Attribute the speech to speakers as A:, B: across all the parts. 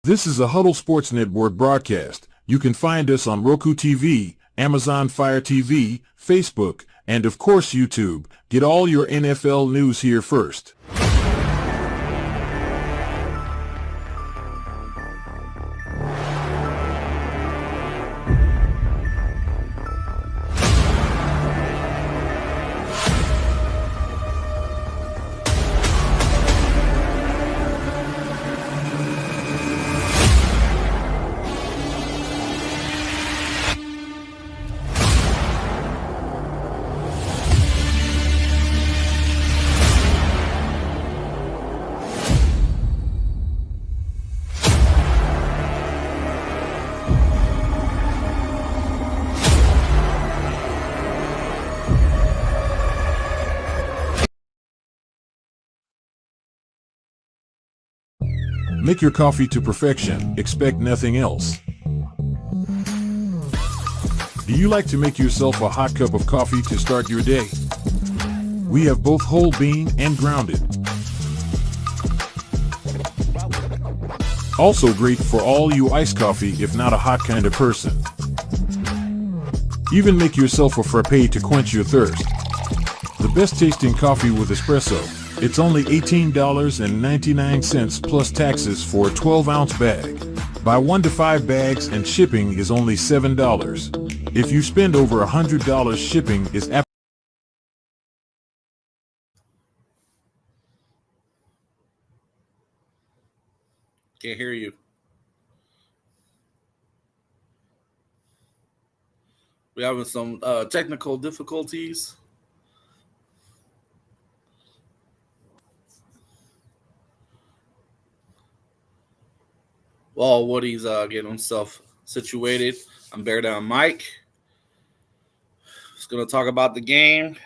A: This is a Huddle Sports Network broadcast. You can find us on Roku TV, Amazon Fire TV, Facebook, and of course YouTube. Get all your NFL news here first. Make your coffee to perfection. Expect nothing else. Do you like to make yourself a hot cup of coffee to start your day? We have both whole bean and grounded. Also great for all you iced coffee if not a hot kind of person. Even make yourself a frappe to quench your thirst. The best tasting coffee with espresso. It's only $18.99 plus taxes for a 12-ounce bag. Buy 1 to 5 bags and shipping is only $7. If you spend over $100, shipping is
B: Can't hear you. We're having some technical difficulties. While Woody's getting himself situated, I'm Bear Down Mike. Just going to talk about the game,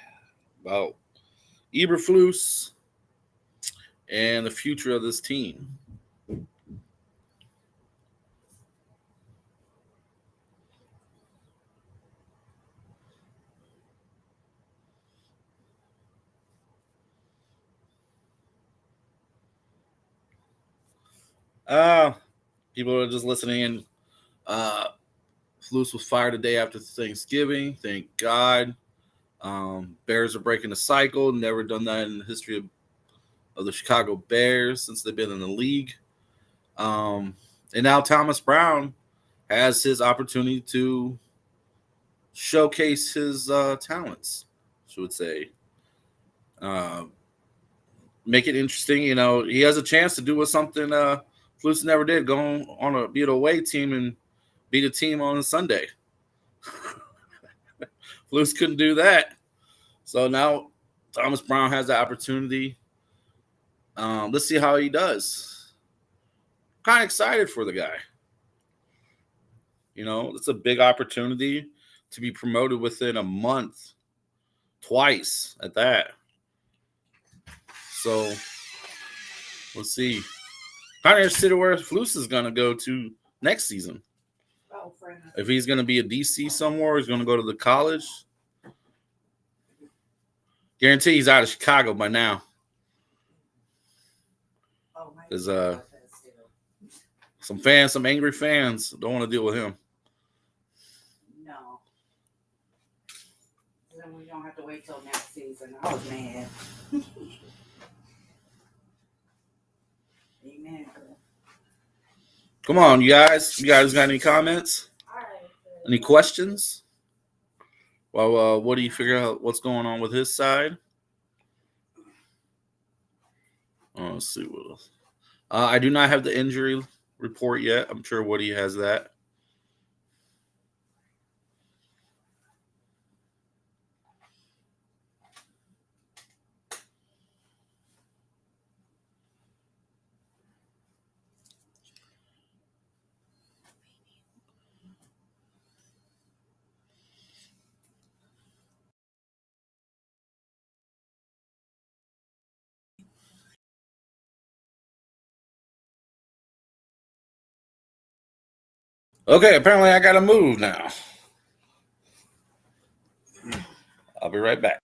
B: about Eberflus, and the future of this team. People are just listening in. Flus was fired the day after Thanksgiving. Thank God. Bears are breaking the cycle. Never done that in the history of the Chicago Bears since they've been in the league. And now Thomas Brown has his opportunity to showcase his talents, I would say. Make it interesting. You know, he has a chance to do something Flus never did, go on a be an away team and beat a team on a Sunday. Flus couldn't do that. So now Thomas Brown has the opportunity. Let's see how he does. Kind of excited for the guy. You know, it's a big opportunity to be promoted within a month, twice at that. So let's see. Kind of interested in where Flus is going to go to next season. If he's going to be a DC somewhere, he's going to go to the college. Guarantee he's out of Chicago by now. Because some angry fans don't want to deal with him.
C: No. Then we don't have to wait till next season. I was mad. Amen.
B: Come on, you guys. You guys got any comments?
C: All right.
B: Any questions? Well, what do you figure out what's going on with his side? Oh, let's see what else. I do not have the injury report yet. I'm sure Woody has that. Okay, apparently I got to move now. I'll be right back.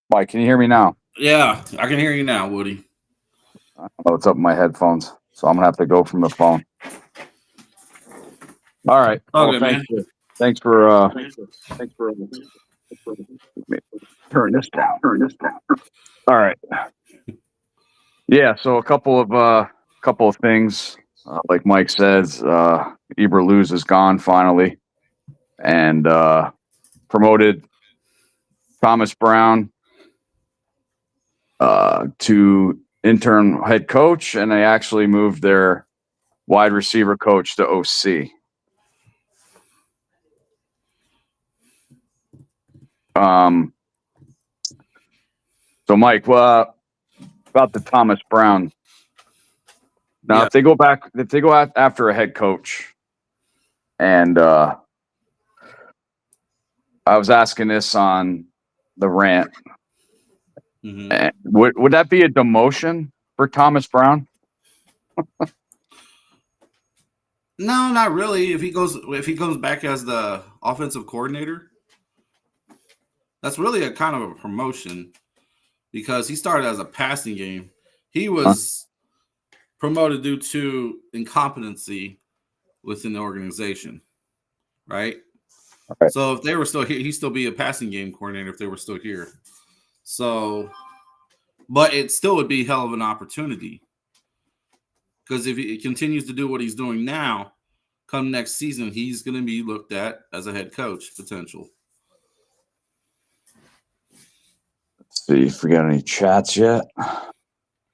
D: Mike, can you hear me now?
B: Yeah, I can hear you now, Woody.
D: Oh, it's up in my headphones, so I'm gonna have to go from the phone. All right.
B: Okay,
D: Well,
B: man.
D: thanks for turn this down. All right. Yeah. So a couple of things, like Mike says, Eberluz is gone finally, and promoted Thomas Brown to intern head coach, and they actually moved their wide receiver coach to OC. So Mike, about the Thomas Brown. Now,
B: Yeah.
D: if they go after a head coach, and I was asking this on the rant,
B: Mhm.
D: would that be a demotion for Thomas Brown?
B: No, not really. If he comes back as the offensive coordinator, that's really a kind of a promotion because he started as a passing game. He was promoted due to incompetency within the organization, right?
D: Right.
B: So if they were still here, he'd still be a passing game coordinator if they were still here. So, but it still would be hell of an opportunity because if he continues to do what he's doing now, come next season, he's going to be looked at as a head coach potential.
D: Let's see if we got any chats yet.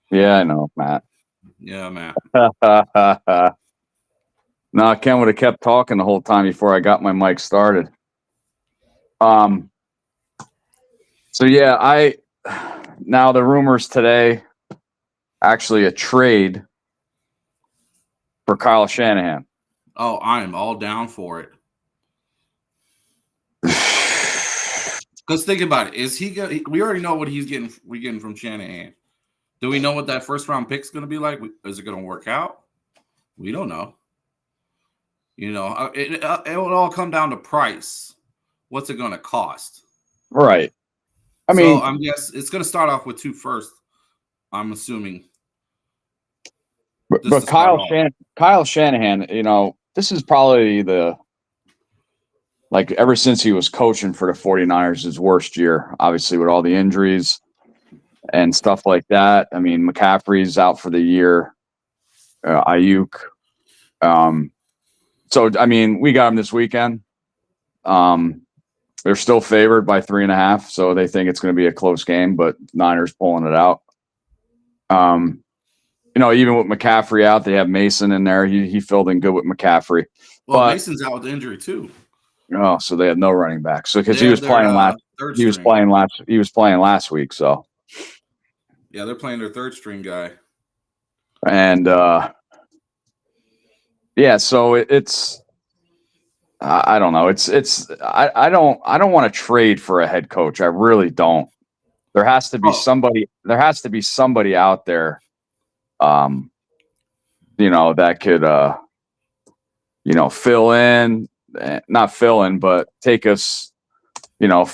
D: Yeah, I know, Matt.
B: Yeah, man.
D: No, Ken would have kept talking the whole time before I got my mic started. So yeah, now the rumors today, actually a trade for Kyle Shanahan.
B: Oh, I am all down for it. Because think about it, we already know what we're getting from Shanahan. Do we know what that first round pick is going to be like? Is it going to work out? We don't know. You know, it will all come down to price. What's it going to cost?
D: Right. I mean,
B: I guess it's going to start off with 2 first. I'm assuming.
D: but Kyle Shanahan, you know, this is probably ever since he was coaching for the 49ers, his worst year, obviously with all the injuries and stuff like that. I mean, McCaffrey's out for the year, Ayuk. So, I mean, we got him this weekend. They're still favored by 3.5, so they think it's going to be a close game, but Niners pulling it out. You know, even with McCaffrey out, they have Mason in there. He filled in good with McCaffrey.
B: Well,
D: but
B: Mason's out with injury too.
D: Oh, so they had no running back. So because he was
B: Their,
D: playing last,
B: third
D: he was
B: string.
D: playing last week. So
B: Yeah, they're playing their third string guy.
D: and yeah, so it's I don't know. I don't want to trade for a head coach. I really don't. There has to be somebody. There has to be somebody out there, you know, that could you know, not fill in, but take us, you know,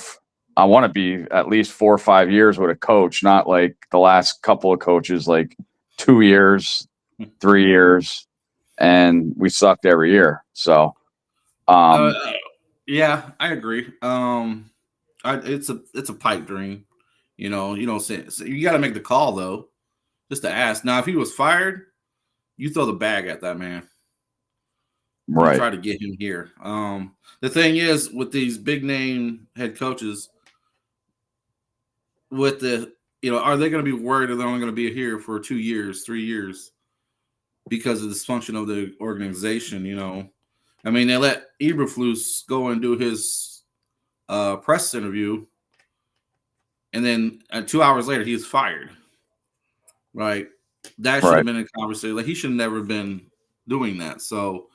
D: I want to be at least 4 or 5 years with a coach, not like the last couple of coaches, like 2 years, 3 years, and we sucked every year. So,
B: yeah, I agree. It's a pipe dream. You know, you don't say so you got to make the call though, just to ask. Now, if he was fired, you throw the bag at that man.
D: right.
B: You try to get him here. The thing is, with these big name head coaches, with the are they going to be worried that they're only going to be here for 2 years, 3 years because of the dysfunction of the organization? You know, I mean, they let Eberflus go and do his press interview, and then 2 hours later, he was fired. Right? That should have been a conversation. Like he should have never been doing that. So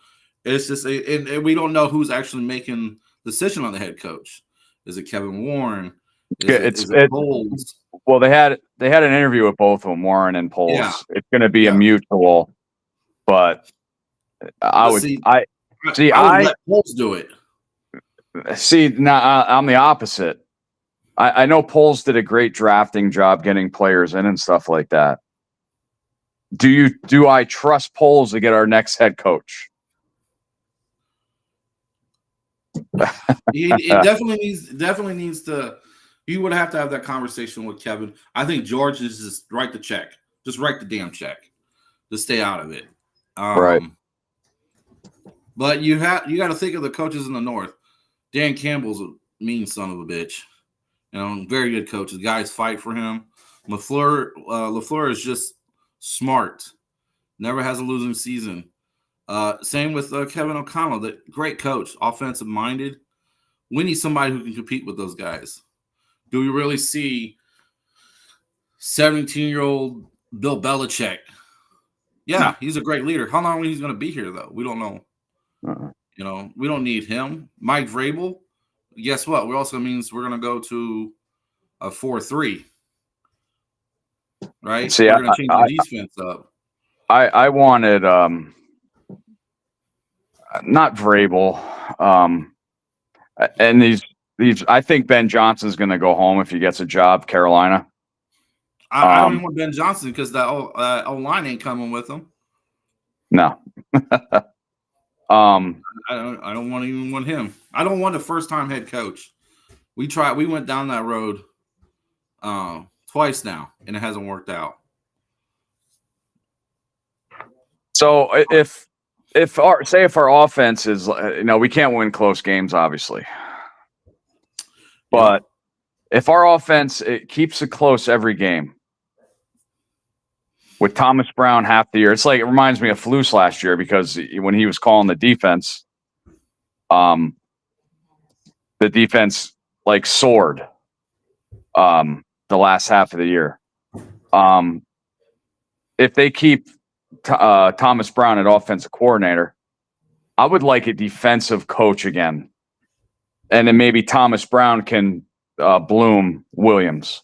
B: it's just, and we don't know who's actually making the decision on the head coach. Is it Kevin Warren? Is it Bowles?
D: Well, they had an interview with both of them, Warren and Poles.
B: Yeah.
D: It's going to be a
B: Yeah.
D: mutual, but I
B: But
D: would
B: see,
D: I
B: I would let Poles do it.
D: see now. I'm the opposite. I know Poles did a great drafting job getting players in and stuff like that. Do I trust Poles to get our next head coach?
B: It definitely needs to. You would have to have that conversation with Kevin. I think George is just write the check. Just write the damn check. Just stay out of it.
D: Right.
B: But you got to think of the coaches in the North. Dan Campbell's a mean son of a bitch. Very good coach. The guys fight for him. LaFleur is just smart. Never has a losing season. Same with Kevin O'Connell, the great coach, offensive minded. We need somebody who can compete with those guys. Do we really see 17-year-old Bill Belichick? Yeah, he's a great leader. How long he's going to be here, though? We don't know. We don't need him. Mike Vrabel, guess what? We also means we're going to go to a 4-3, right?
D: See,
B: we're going to change the defense up.
D: I wanted not Vrabel, and these. I think Ben Johnson's going to go home if he gets a job, Carolina.
B: I don't even want Ben Johnson because that O-line ain't coming with him.
D: No.
B: I don't want to even want him. I don't want a first-time head coach. We went down that road twice now, and it hasn't worked out.
D: So if our offense is, we can't win close games, obviously. But if our offense keeps it close every game, with Thomas Brown half the year, it reminds me of Flus last year because when he was calling the defense, the defense soared the last half of the year. If they keep Thomas Brown at offensive coordinator, I would like a defensive coach again. And then maybe Thomas Brown can bloom Williams.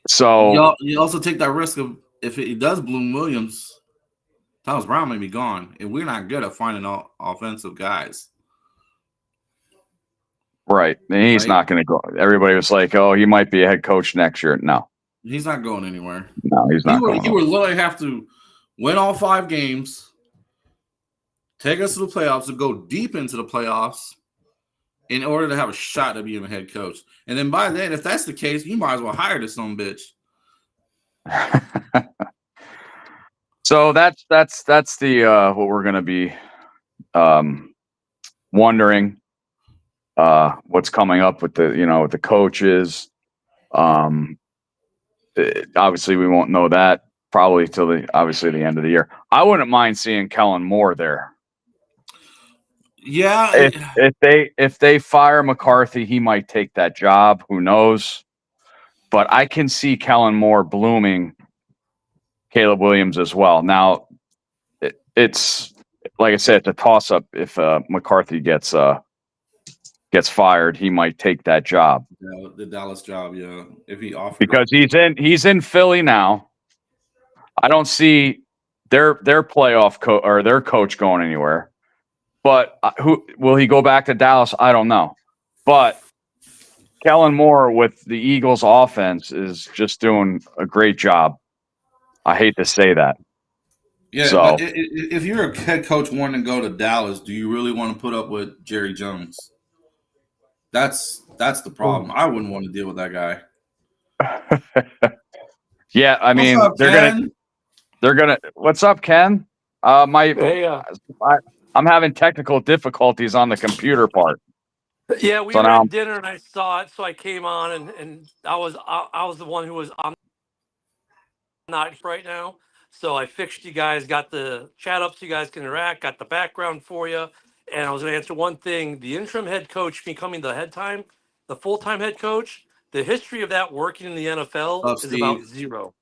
D: So
B: you also take that risk of if he does bloom Williams, Thomas Brown may be gone, and we're not good at finding offensive guys.
D: Right, and he's not going to go. Everybody was like, "Oh, he might be a head coach next year." No,
B: he's not going anywhere.
D: No, he's not.
B: He would literally have to win all 5 games, take us to the playoffs, and go deep into the playoffs in order to have a shot at being a head coach. And then by then, if that's the case, you might as well hire this some bitch.
D: So that's the what we're going to be wondering what's coming up with with the coaches. Obviously, we won't know that probably till the end of the year. I wouldn't mind seeing Kellen Moore there.
B: Yeah,
D: if they fire McCarthy, he might take that job. Who knows? But I can see Kellen Moore blooming Caleb Williams as well. Now, it's like I said, it's a toss-up. If McCarthy gets fired, he might take that job.
B: The Dallas job, yeah. If he offered,
D: because he's in Philly now. I don't see their playoff or their coach going anywhere. But who will he go back to Dallas? I don't know. But Kellen Moore with the Eagles offense is just doing a great job. I hate to say that.
B: Yeah,
D: so,
B: but if you're a head coach wanting to go to Dallas, do you really want to put up with Jerry Jones? That's the problem. I wouldn't want to deal with that guy.
D: Yeah, I mean, they're gonna. What's up, Ken? I'm having technical difficulties on the computer part.
E: Yeah, we were at dinner and I saw it, so I came on and I was the one who was on not right now. So I fixed you guys, got the chat up so you guys can interact, got the background for you, and I was going to answer one thing: the interim head coach becoming the full-time head coach. The history of that working in the NFL is about 0.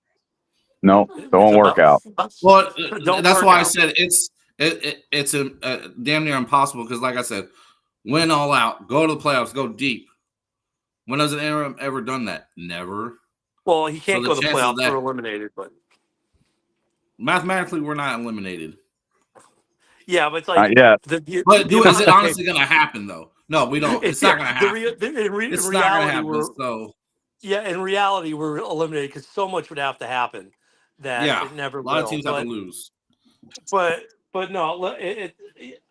D: No, don't work out.
B: Well, that's why I said it's damn near impossible because, like I said, win all out, go to the playoffs, go deep. When has an interim ever done that? Never.
E: Well, he can't
B: So
E: go
B: the
E: to the
B: chances
E: playoffs.
B: that-
E: We're eliminated, but
B: Mathematically, we're not eliminated.
E: yeah, but it's like
D: Yeah.
B: But is it
E: okay,
B: honestly going to happen though? No, we don't. It's not going to happen.
E: In
B: It's not going to
E: reality,
B: happen. So
E: in reality, we're eliminated because so much would have to happen that
B: yeah,
E: it never
B: a lot of
E: will.
B: teams have to lose.
E: But no,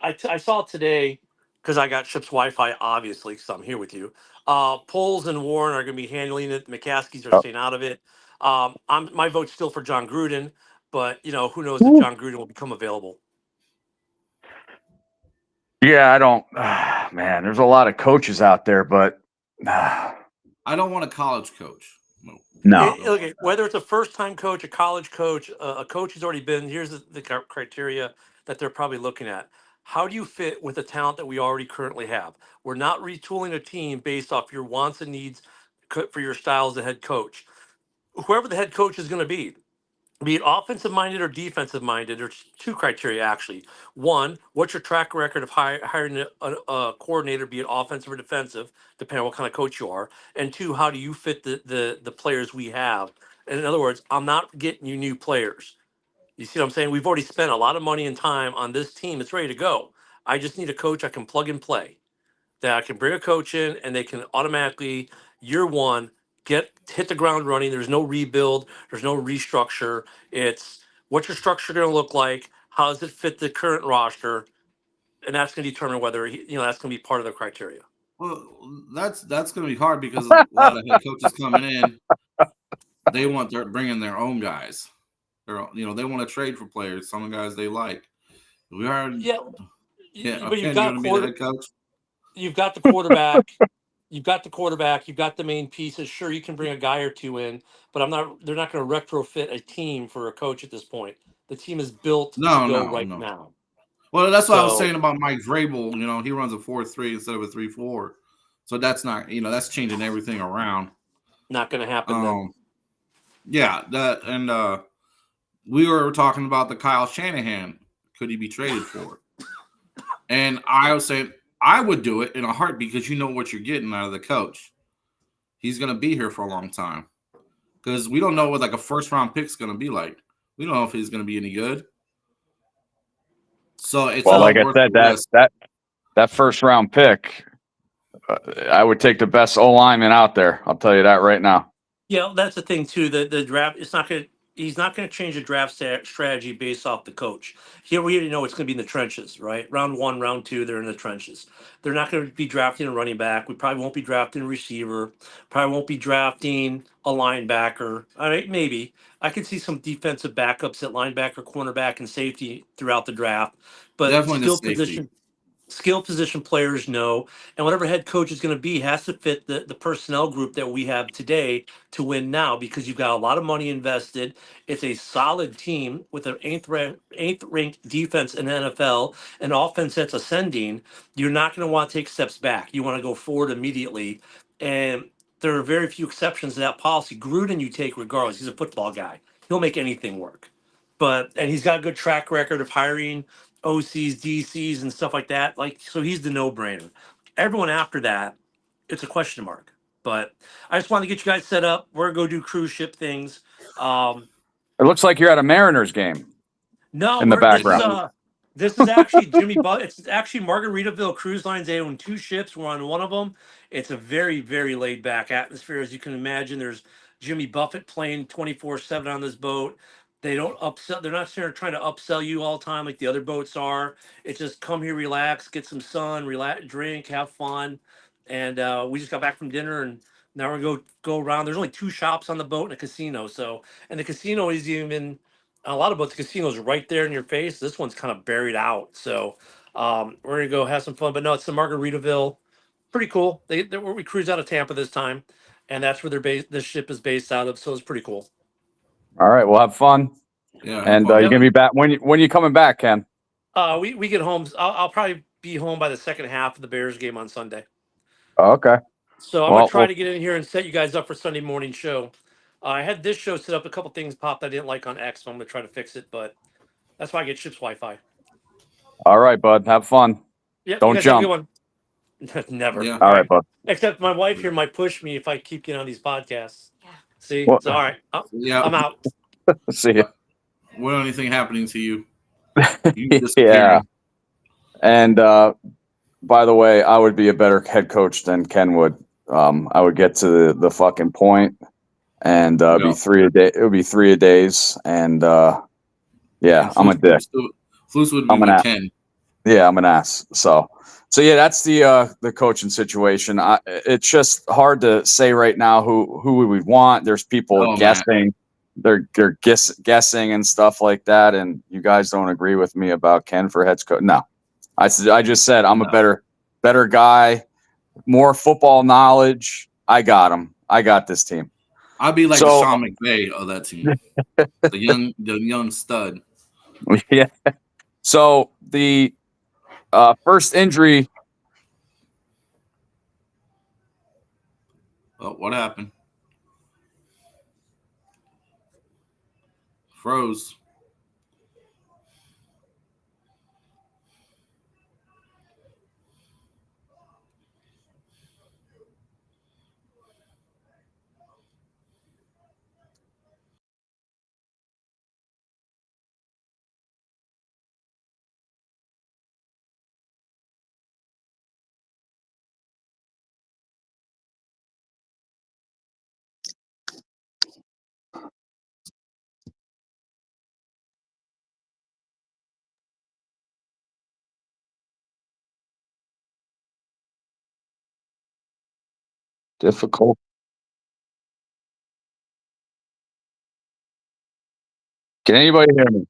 E: I saw today because I got Chip's Wi-Fi, obviously, because I'm here with you. Poles and Warren are going to be handling it. The McCaskies are
D: Oh.
E: staying out of it. My vote's still for John Gruden, but who knows if John Gruden will become available.
D: Yeah, I don't. Man, there's a lot of coaches out there, but
B: I don't want a college coach.
D: no.
E: Okay, whether it's a first-time coach, a college coach, a coach who's already been, here's the criteria that they're probably looking at. How do you fit with the talent that we already currently have? We're not retooling a team based off your wants and needs for your style as a head coach. Whoever the head coach is going to be it offensive minded or defensive minded, there's two criteria actually. One, what's your track record of hiring a coordinator, be it offensive or defensive, depending on what kind of coach you are. And two, how do you fit the players we have? And in other words, I'm not getting you new players. You see what I'm saying? We've already spent a lot of money and time on this team. It's ready to go. I just need a coach I can plug and play, that I can bring a coach in and they can automatically, year one, hit the ground running. There's no rebuild, there's no restructure. It's what's your structure going to look like? How does it fit the current roster? And that's going to determine whether that's going to be part of the criteria.
B: Well, that's going to be hard because a lot of head coaches coming in, they want bringing their own guys. They want to trade for players. Some of the guys they like. We are
E: but you've got
B: be the head coach.
E: You've got the quarterback. You've got the quarterback. You've got the main pieces. Sure, you can bring a guy or two in, but they're not going to retrofit a team for a coach at this point. The team is built to go right now.
B: Well, that's what I was saying about Mike Vrabel. He runs a 4-3 instead of a 3-4. So that's not, that's changing everything around.
E: Not going to happen then.
B: Yeah, we were talking about the Kyle Shanahan. Could he be traded for? And I was saying I would do it in a heartbeat because you know what you're getting out of the coach. He's going to be here for a long time because we don't know what a first round pick is going to be like. We don't know if he's going to be any good. So it's
D: like I said, that first round pick, I would take the best O lineman out there. I'll tell you that right now.
E: Yeah, that's the thing too. The draft, he's not going to change the draft strategy based off the coach. Here we already know it's going to be in the trenches, right? Round 1, round 2, they're in the trenches. They're not going to be drafting a running back. We probably won't be drafting a receiver. Probably won't be drafting a linebacker. All right, maybe. I could see some defensive backups at linebacker, cornerback, and safety throughout the draft. But
B: definitely the safety.
E: Skill position players know, and whatever head coach is going to be has to fit the personnel group that we have today to win now, because you've got a lot of money invested. It's a solid team with an eighth ranked defense in the NFL, an offense that's ascending. You're not going to want to take steps back. You want to go forward immediately. And there are very few exceptions to that policy. Gruden you take regardless. He's a football guy. He'll make anything work. And he's got a good track record of hiring OCs, DCs, and stuff like that. So he's the no-brainer. Everyone after that, it's a question mark. But I just wanted to get you guys set up. We're gonna go do cruise ship things.
D: It looks like you're at a Mariners game.
E: No,
D: in the background.
E: This is actually Jimmy It's actually Margaritaville Cruise Lines. They own 2 ships. We're on one of them. It's a very, very laid back atmosphere, as you can imagine. There's Jimmy Buffett playing 24/7 on this boat. They don't upsell. They're not trying to upsell you all the time like the other boats are. It's just come here, relax, get some sun, relax, drink, have fun. And we just got back from dinner, and now we're gonna go around. There's only 2 shops on the boat and a casino. And the casino is even. A lot of boats, the casinos right there in your face. This one's kind of buried out. So we're gonna go have some fun. But no, it's the Margaritaville. Pretty cool. We cruise out of Tampa this time, and that's where this ship is based out of. So it's pretty cool.
D: All right, we'll have fun.
B: Yeah,
D: and you're gonna be back when you coming back, Ken?
E: We get home. I'll probably be home by the second half of the Bears game on Sunday.
D: Oh, okay.
E: So I'm gonna try to get in here and set you guys up for Sunday morning show. I had this show set up. A couple things popped I didn't like on X, so I'm gonna try to fix it. But that's why I get Ship's Wi-Fi.
D: All right, bud. Have fun.
E: Yep,
D: Don't jump.
E: Have a good one. Never.
B: Yeah.
D: All right, bud.
E: Except my wife here might push me if I keep getting on these podcasts. See,
D: Well,
E: so all right,
B: Yeah.
E: I'm out.
D: see you.
B: What anything happening to you? You
D: Yeah.
B: disappearing.
D: And by the way, I would be a better head coach than Ken would. I would get to the fucking point, and
B: Yeah.
D: be 3 a day. It would be 3 a days, and yeah, I'm a dick.
B: Flus would be
D: I'm an
B: with
D: ass.
B: Ken.
D: Yeah, I'm an ass. So yeah, that's the coaching situation. It's just hard to say right now who we would want. There's people
B: Oh,
D: guessing. They're guessing and stuff like that. And you guys don't agree with me about Ken for head coach? No, I just said I'm a better guy, more football knowledge. I got him. I got this team.
B: I'd be like
D: So-
B: the Sean McVay of that team. the young stud.
D: Yeah. So the first injury.
B: Oh, what happened? Froze.
D: Difficult. Can anybody hear me?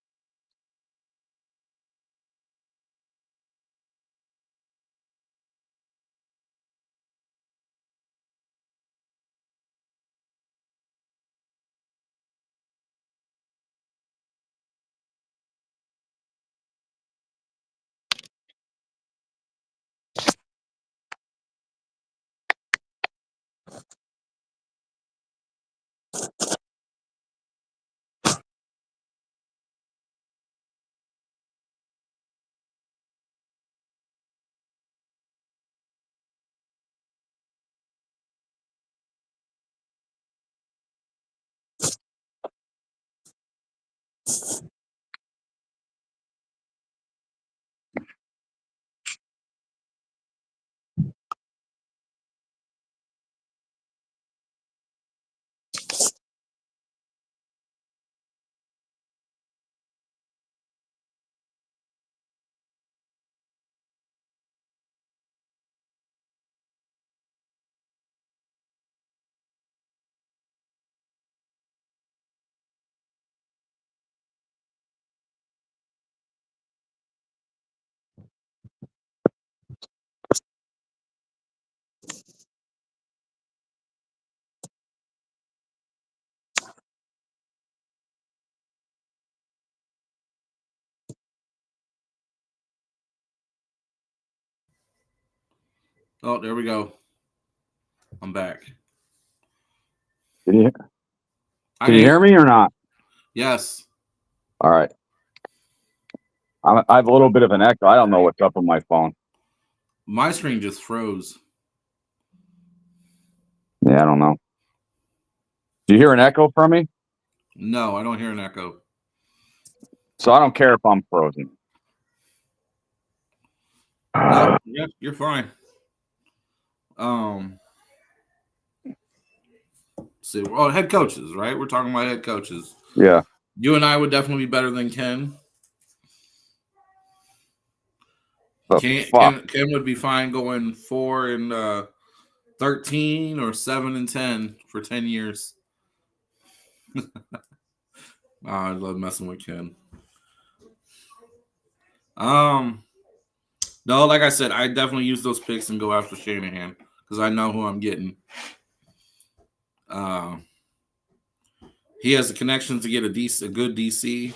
B: Oh, there we go. I'm back.
D: Can you
B: I
D: hear me or not?
B: Yes.
D: All right. I have a little bit of an echo. I don't know what's up with my phone.
B: My screen just froze.
D: Yeah, I don't know. Do you hear an echo from me?
B: No, I don't hear an echo.
D: So I don't care if I'm frozen.
B: No, yeah, you're fine. See, oh, head coaches, right? We're talking about head coaches.
D: Yeah.
B: You and I would definitely be better than Ken.
D: But
B: Ken would be fine going 4-13 or 7-10 for 10 years. I love messing with Ken. No, like I said, I definitely use those picks and go after Shanahan because I know who I'm getting. He has the connections to get a good DC.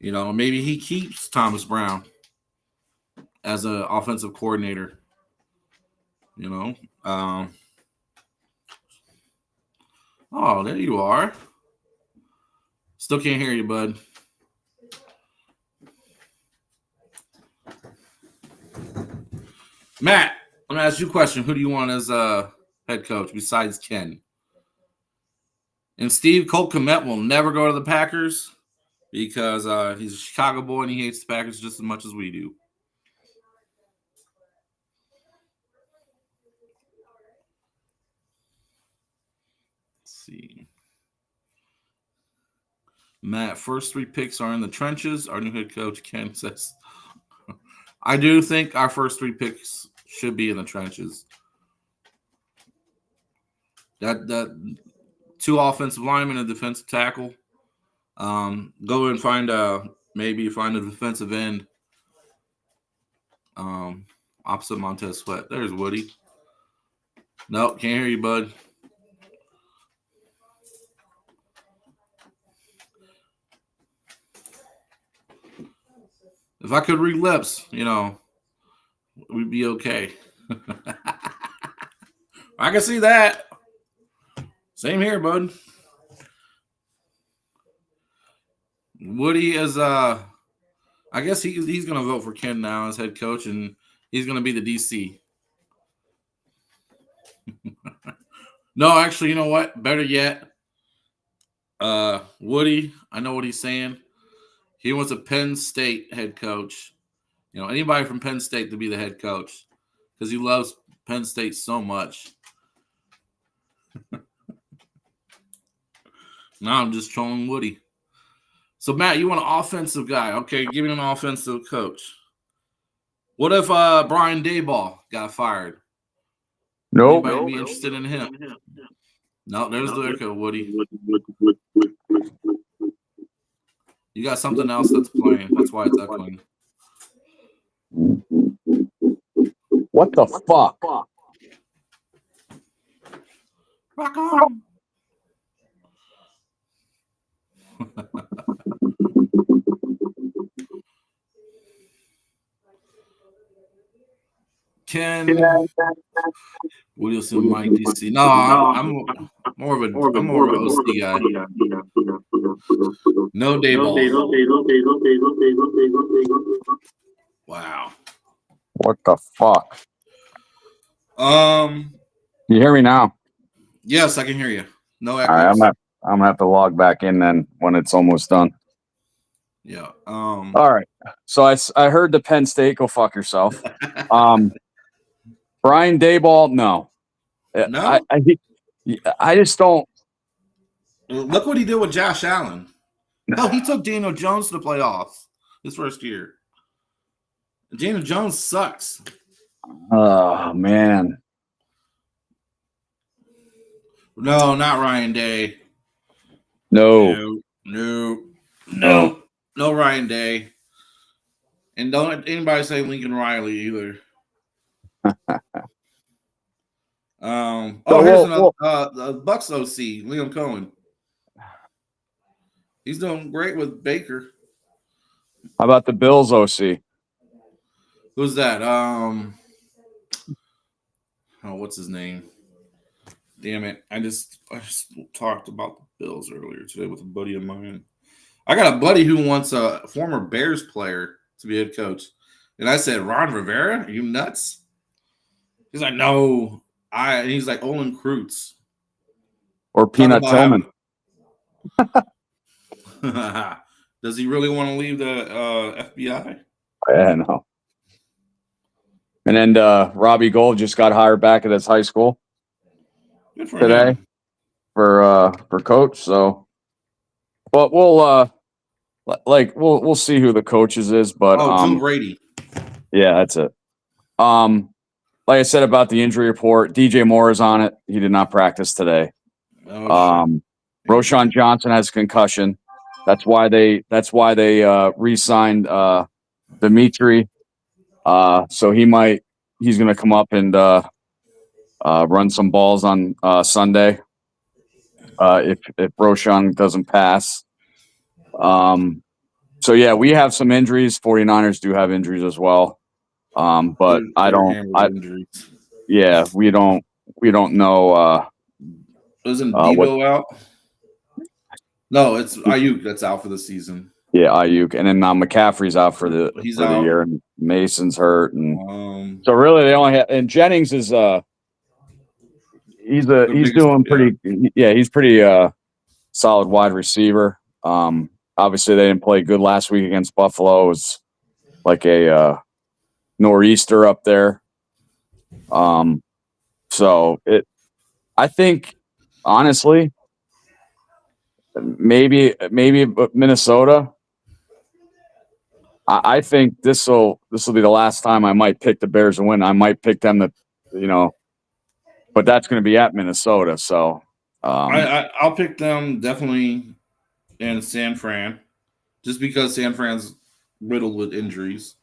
B: You know, maybe he keeps Thomas Brown as an offensive coordinator. You know, oh, there you are. Still can't hear you, bud. Matt, I'm gonna ask you a question. Who do you want as head coach besides Ken? And Steve Colt Kmet will never go to the Packers because he's a Chicago boy and he hates the Packers just as much as we do. Let's see. Matt, first 3 picks are in the trenches. Our new head coach, Ken, says, I do think our first 3 picks should be in the trenches. That 2 offensive linemen, a defensive tackle. Go and find maybe find a defensive end. Opposite Montez Sweat. There's Woody. Nope, can't hear you, bud. If I could read lips, we'd be okay. I can see that. Same here, bud. Woody is I guess he's gonna vote for Ken now as head coach, and he's gonna be the DC. No, actually, you know what? Better yet, Woody, I know what he's saying. He wants a Penn State head coach. Anybody from Penn State to be the head coach because he loves Penn State so much. Now I'm just trolling Woody. So, Matt, you want an offensive guy. Okay, give me an offensive coach. What if Brian Daboll got fired?
D: Nope.
B: Anybody be interested in him? No, there's the echo, Woody. You got something else that's playing. That's why it's echoing.
D: What the fuck?
B: Rock on. Ken Williamson, Mike DC. No, I'm more of an OC guy. No Daboll. Wow.
D: What the fuck?
B: You
D: hear me now?
B: Yes, I can hear you. No echoes.
D: All right, I'm gonna have to log back in then when it's almost done.
B: Yeah.
D: All right. So I heard the Penn State, go fuck yourself. Brian Daboll, no.
B: No.
D: I just don't.
B: Look what he did with Josh Allen. No, he took Daniel Jones to the playoffs his first year. Daniel Jones sucks.
D: Oh man.
B: No, not Ryan Day.
D: No.
B: No, Ryan Day. And don't let anybody say Lincoln Riley either. Here's another the Bucks OC, Liam Cohen. He's doing great with Baker.
D: How about the Bills OC?
B: Who's that? What's his name? Damn it. I just talked about the Bills earlier today with a buddy of mine. I got a buddy who wants a former Bears player to be head coach. And I said, Ron Rivera? Are you nuts? He's like, no. And he's like, Olin Kreutz.
D: Or Peanut Tillman.
B: Does he really want to leave the FBI?
D: Yeah, no. And then Robbie Gold just got hired back at his high school today for coach. So, but we'll see who the coaches is. But
B: Jim Brady.
D: Yeah, that's it. Like I said about the injury report, DJ Moore is on it. He did not practice today. Roshan Johnson has a concussion. That's why they re-signed Dimitri. So he's going to come up and run some balls on Sunday if Roshan doesn't pass. So yeah, we have some injuries. 49ers do have injuries as well. But we don't know.
B: Isn't Debo out? No, it's Ayuk that's out for the season.
D: Yeah, Ayuk, and then McCaffrey's out for the
B: He's
D: the
B: out.
D: year, and Mason's hurt, and so
B: The
D: really they only have. And Jennings is he's
B: biggest,
D: doing pretty. Yeah, he's pretty solid wide receiver. Obviously they didn't play good last week against Buffalo. It was like a nor'easter up there. So I think honestly, maybe Minnesota. I think this will be the last time I might pick the Bears to win. I might pick them to, but that's going to be at Minnesota. So
B: I'll pick them definitely in San Fran, just because San Fran's riddled with injuries,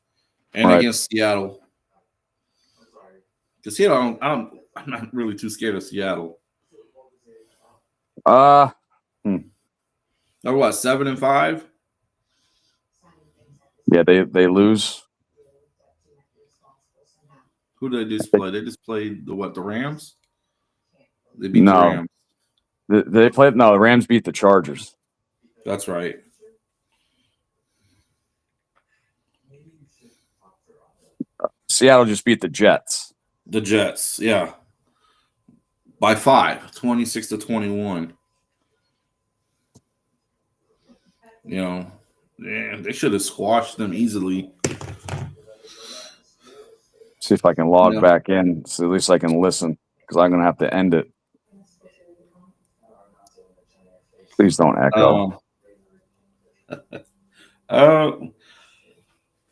B: and
D: right.
B: against Seattle. Because Seattle, I'm not really too scared of Seattle.
D: Hmm.
B: They're what, 7-5?
D: Yeah, they lose.
B: Who did they just play? They just played the Rams? They beat the
D: No,
B: Rams.
D: they played. No, the Rams beat the Chargers.
B: That's right.
D: Seattle just beat the Jets.
B: The Jets, yeah. By 5, 26-21. They should have squashed them easily.
D: See if I can log back in, so at least I can listen, because I'm going to have to end it. Please don't echo.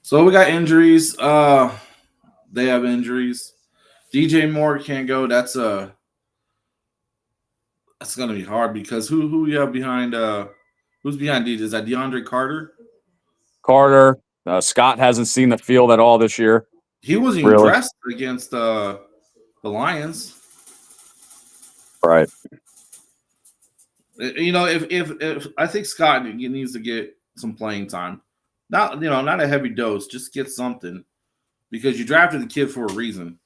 B: So we got injuries. They have injuries. DJ Moore can't go. That's gonna be hard, because who you have behind? Who's behind DJ? Is that DeAndre Carter?
D: Carter. Scott hasn't seen the field at all this year.
B: He wasn't even dressed against the Lions.
D: Right.
B: If I think Scott needs to get some playing time, not a heavy dose, just get something, because you drafted the kid for a reason.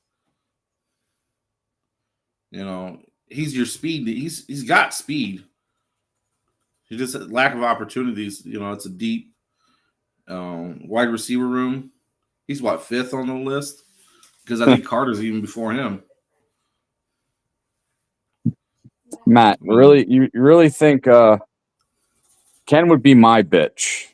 B: He's your speed. He's got speed. He just lack of opportunities. It's a deep wide receiver room. He's what, 5th on the list? Because I think Carter's even before him.
D: Matt, you really think Ken would be my bitch?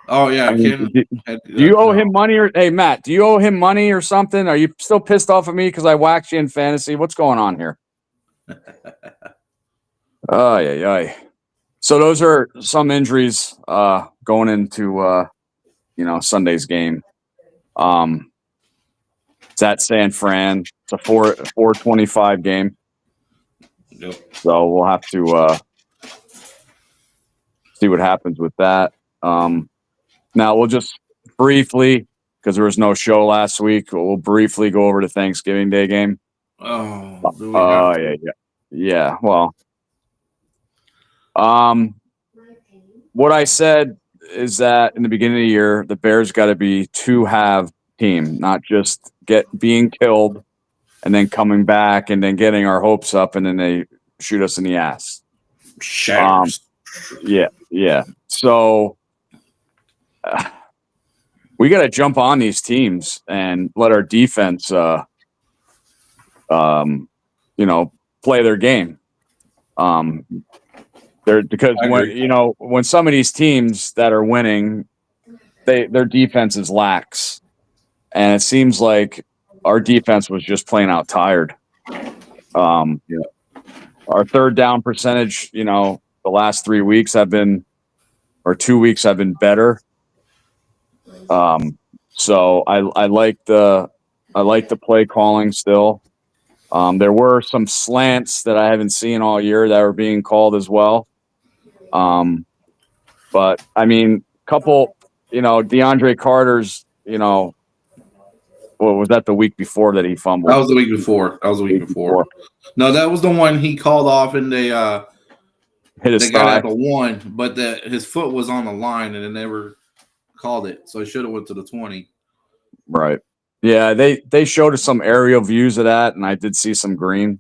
B: Oh yeah, Ken.
D: Do you owe him money, or hey Matt? Do you owe him money or something? Are you still pissed off at me because I whacked you in fantasy? What's going on here? Oh yeah. So those are some injuries going into Sunday's game. It's at San Fran. It's a 4:25 game.
B: Yep.
D: So we'll have to see what happens with that. Now we'll just briefly, because there was no show last week, we'll briefly go over the Thanksgiving Day game. Yeah. Well, what I said is that in the beginning of the year, the Bears got to be two-half team, not just being killed and then coming back and then getting our hopes up and then they shoot us in the ass. Yeah. So we got to jump on these teams and let our defense, play their game. Because when some of these teams that are winning, their defense is lax, and it seems like our defense was just plain out tired. Our third down percentage, the last 3 weeks have been, or 2 weeks have been better. So I like the play calling still. There were some slants that I haven't seen all year that were being called as well. But I mean, couple, DeAndre Carter's, what was that the week before that he fumbled?
B: That was the week before. No, that was the one he called off and they
D: hit his
B: got
D: thigh.
B: at the 1, but his foot was on the line and they never called it. So he should have went to the 20.
D: Right. Yeah, they showed us some aerial views of that, and I did see some green.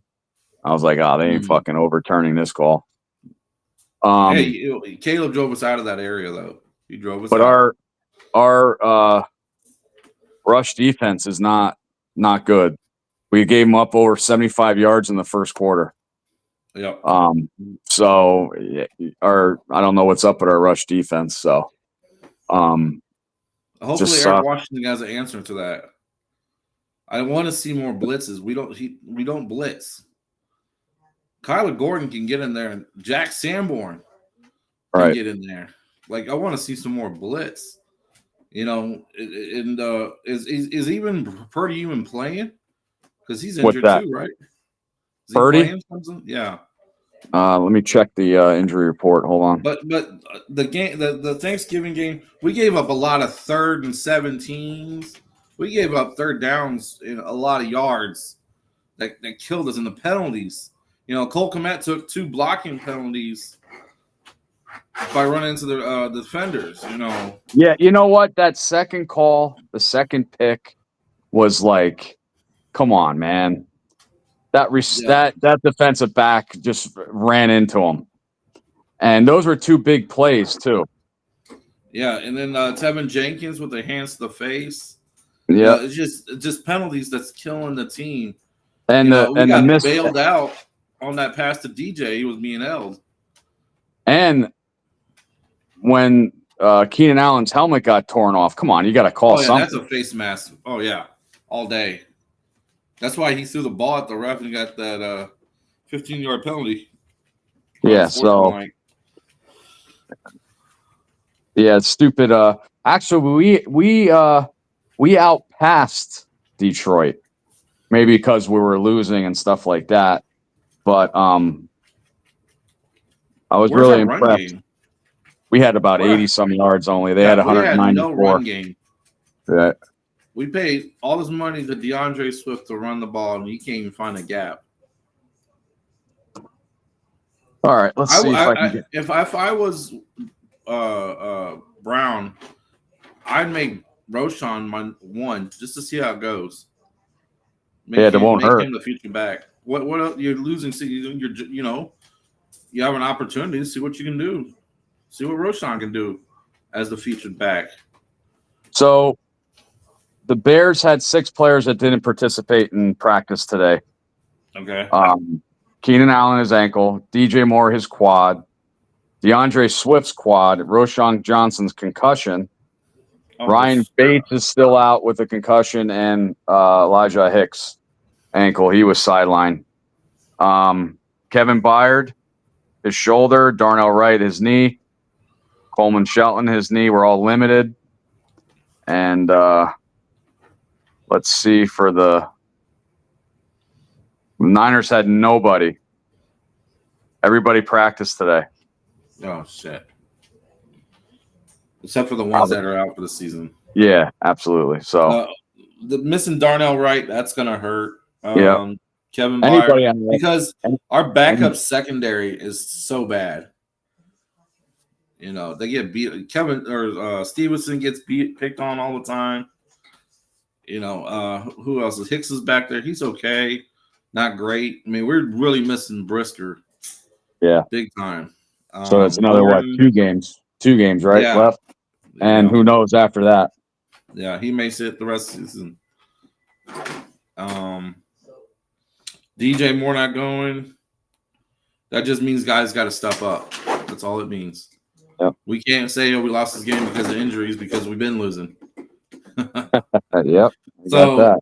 D: I was like, they ain't fucking overturning this call.
B: Hey, Caleb drove us out of that area though. He drove us
D: but
B: out.
D: our rush defense is not good. We gave them up over 75 yards in the first quarter.
B: Yep.
D: So I don't know what's up with our rush defense. So,
B: hopefully Eric Washington has an answer to that. I want to see more blitzes. We don't blitz. Kyler Gordon can get in there, and Jack Sanborn can get in there. Like, I want to see some more blitz. You know, and is even Purdy even playing? Because he's injured too, right? Is
D: Purdy?
B: he playing something? Yeah.
D: Let me check the injury report. Hold on.
B: But the game, the Thanksgiving game, we gave up a lot of 3rd and 17s. We gave up third downs in a lot of yards that killed us in the penalties. You know, Cole Kmet took 2 blocking penalties by running into the defenders. You know.
D: Yeah, you know what? That second call, the second pick, was like, come on, man. That defensive back just ran into him, and those were 2 big plays too.
B: Yeah, and then Tevin Jenkins with the hands to the face.
D: Yeah,
B: you know, it's just penalties that's killing the team.
D: And
B: we got bailed out on that pass to DJ. He was being held.
D: And when Keenan Allen's helmet got torn off, come on, you got to call something.
B: That's a face mask. Oh yeah, all day. That's why he threw the ball at the ref and got that 15-yard penalty.
D: Yeah, so yeah, it's stupid. Actually, we outpassed Detroit, maybe because we were losing and stuff like that. But I was really impressed. We had about 80-some yards only. They had 194.
B: We had no run game.
D: Yeah.
B: We paid all this money to DeAndre Swift to run the ball, and he can't even find a gap.
D: All right, let's see
B: if I was Brown, I'd make Roschon my 1 just to see how it goes.
D: It won't hurt.
B: Make him the future back. What else? You're losing? You have an opportunity to see what you can do. See what Roschon can do as the featured back.
D: So the Bears had 6 players that didn't participate in practice today.
B: Okay.
D: Keenan Allen, his ankle. DJ Moore, his quad. DeAndre Swift's quad. Roschon Johnson's concussion. Ryan Bates is still out with a concussion, and Elijah Hicks' ankle. He was sidelined. Kevin Byard, his shoulder. Darnell Wright, his knee. Coleman Shelton, his knee. Were all limited. And let's see, for the Niners had nobody. Everybody practiced today.
B: Oh, shit. Except for the ones that are out for the season.
D: Yeah, absolutely. So
B: the missing Darnell Wright, that's going to hurt. Kevin
D: Byard,
B: because our backup secondary is so bad. You know, they get beat. Kevin or Stevenson gets picked on all the time. You know, who else is Hicks is back there? He's okay, not great. I mean, we're really missing Brisker.
D: Yeah,
B: big time.
D: So it's another two games, right, left, and who knows after that?
B: Yeah, he may sit the rest of the season. DJ Moore not going. That just means guys got to step up. That's all it means.
D: Yep.
B: We can't say, we lost this game because of injuries because we've been losing.
D: Yep.
B: So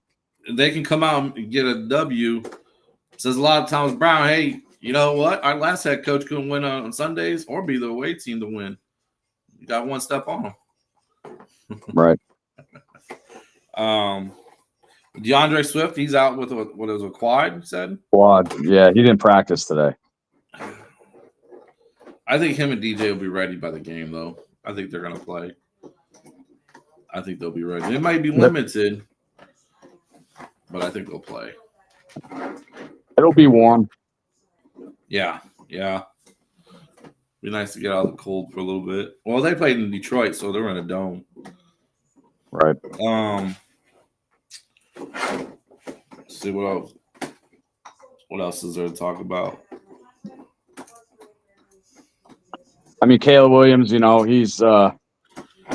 B: they can come out and get a W. Says a lot of times, Brown, hey, you know what? Our last head coach couldn't win on Sundays or be the away team to win. You got one step on them.
D: Right.
B: DeAndre Swift, he's out with what is a quad, you said?
D: Quad. Yeah, he didn't practice today.
B: I think him and DJ will be ready by the game, though. I think they're going to play. I think they'll be ready. It might be limited, but I think they'll play.
D: It'll be warm.
B: Yeah. Be nice to get out of the cold for a little bit. Well, they played in Detroit, so they're in a dome.
D: Right.
B: Let's see what else. What else is there to talk about?
D: I mean, Caleb Williams, you know, he's
B: Yeah,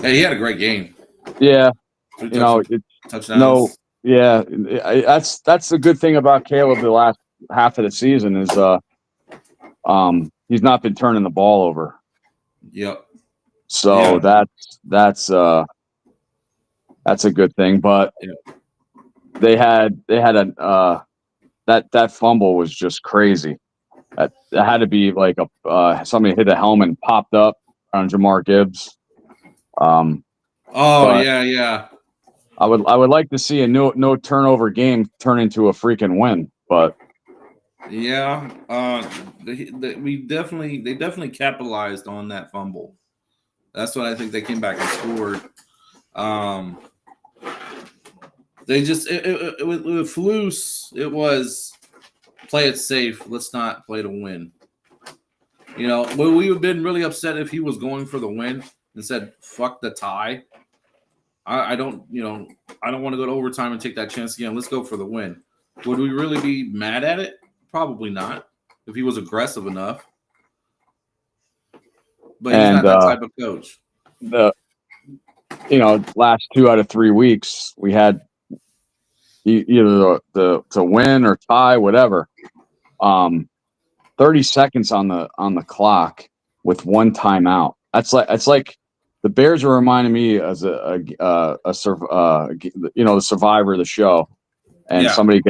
B: he had a great game.
D: yeah,
B: 3
D: you know,
B: touchdowns.
D: no, yeah, that's the good thing about Caleb the last half of the season is he's not been turning the ball over.
B: Yep.
D: So that's a good thing. But they had a that fumble was just crazy. That had to be like somebody hit a helmet and popped up on Jamar Gibbs.
B: Yeah.
D: I would like to see a no turnover game turn into a freaking win, but
B: yeah, they definitely capitalized on that fumble. That's what I think they came back and scored. They just with Flus, it was play it safe. Let's not play to win. You know, well, we would have been really upset if he was going for the win and said, "Fuck the tie." I don't want to go to overtime and take that chance again. Let's go for the win. Would we really be mad at it? Probably not. If he was aggressive enough, but he's not that type of coach.
D: Last 2 out of 3 weeks we had either the to win or tie, whatever. 30 seconds on the clock with 1 timeout. It's like the Bears are reminding me as the survivor of the show, and somebody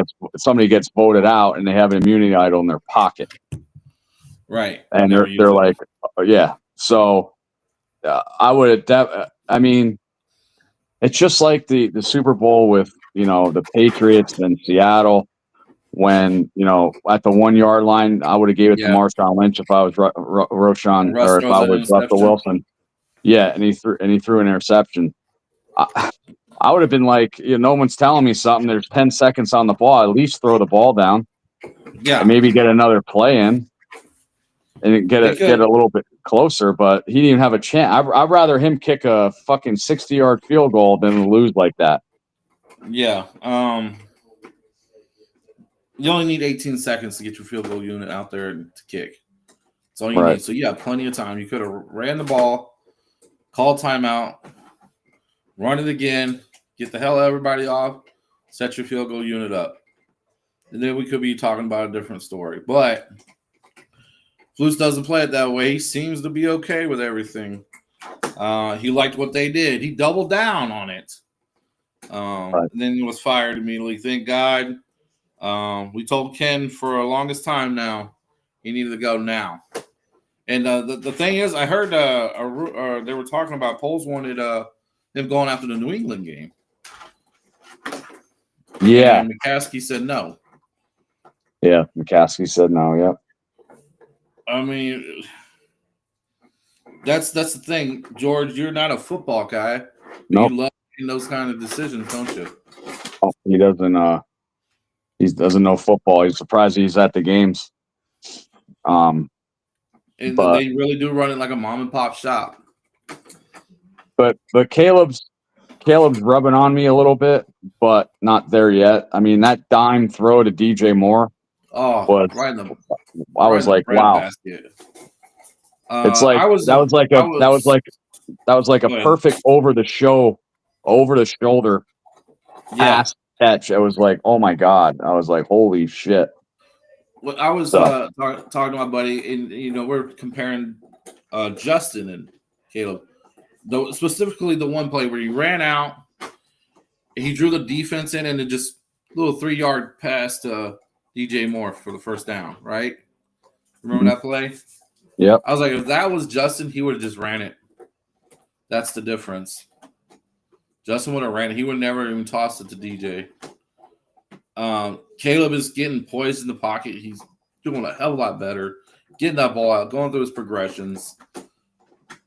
D: gets voted out and they have an immunity idol in their pocket,
B: right?
D: And they're like, yeah. So I mean, it's just like the Super Bowl with the Patriots and Seattle. When at the 1 yard line, I would have gave it to Marshawn Lynch if I was Roshan or if I was Russell Wilson. Yeah, and he threw an interception. I would have been like, no one's telling me something. There's 10 seconds on the ball. At least throw the ball down.
B: Yeah,
D: and maybe get another play in, and get a little bit closer. But he didn't even have a chance. I'd rather him kick a fucking 60-yard field goal than lose like that.
B: Yeah. You only need 18 seconds to get your field goal unit out there to kick. That's all you need. So you have plenty of time. You could have ran the ball, called timeout, run it again, get the hell everybody off, set your field goal unit up. And then we could be talking about a different story. But Flus doesn't play it that way. He seems to be okay with everything. He liked what they did. He doubled down on it. And then he was fired immediately. Thank God. We told Ken for the longest time now he needed to go now. And the thing is, I heard they were talking about polls wanted him going after the New England game.
D: Yeah.
B: And McCaskey said no.
D: Yeah, McCaskey said no. Yep.
B: I mean, that's the thing, George. You're not a football guy. Nope. You love making those kind of decisions, don't you?
D: Oh, he doesn't. He doesn't know football. He's surprised he's at the games.
B: And they really do run it like a mom and pop shop.
D: But Caleb's rubbing on me a little bit, but not there yet. I mean, that dime throw to DJ Moore.
B: Oh, right in the.
D: I was like, wow.
B: Basket.
D: It's like that was like a perfect over the shoulder pass catch. I was like, oh my God. I was like, holy shit.
B: Well, I was talking to my buddy, and we're comparing Justin and Caleb. Specifically the one play where he ran out, he drew the defense in, and it just little 3-yard pass to DJ Moore for the first down, right? Remember that play?
D: Yep.
B: I was like, if that was Justin, he would have just ran it. That's the difference. Justin would have ran it. He would never even tossed it to DJ. Caleb is getting poised in the pocket. He's doing a hell of a lot better. Getting that ball out, going through his progressions.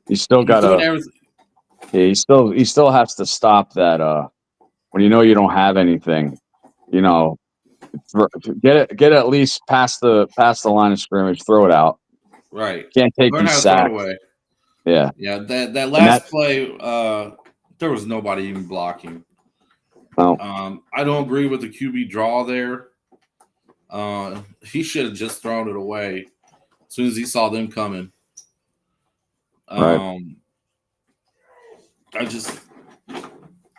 D: He's still got everything. Yeah, he still has to stop that. When you don't have anything, get it at least past the line of scrimmage. Throw it out.
B: Right.
D: Can't take these sacks.
B: Away.
D: Yeah.
B: Yeah. That last play, there was nobody even blocking.
D: No.
B: I don't agree with the QB draw there. He should have just thrown it away as soon as he saw them coming.
D: Right.
B: I just,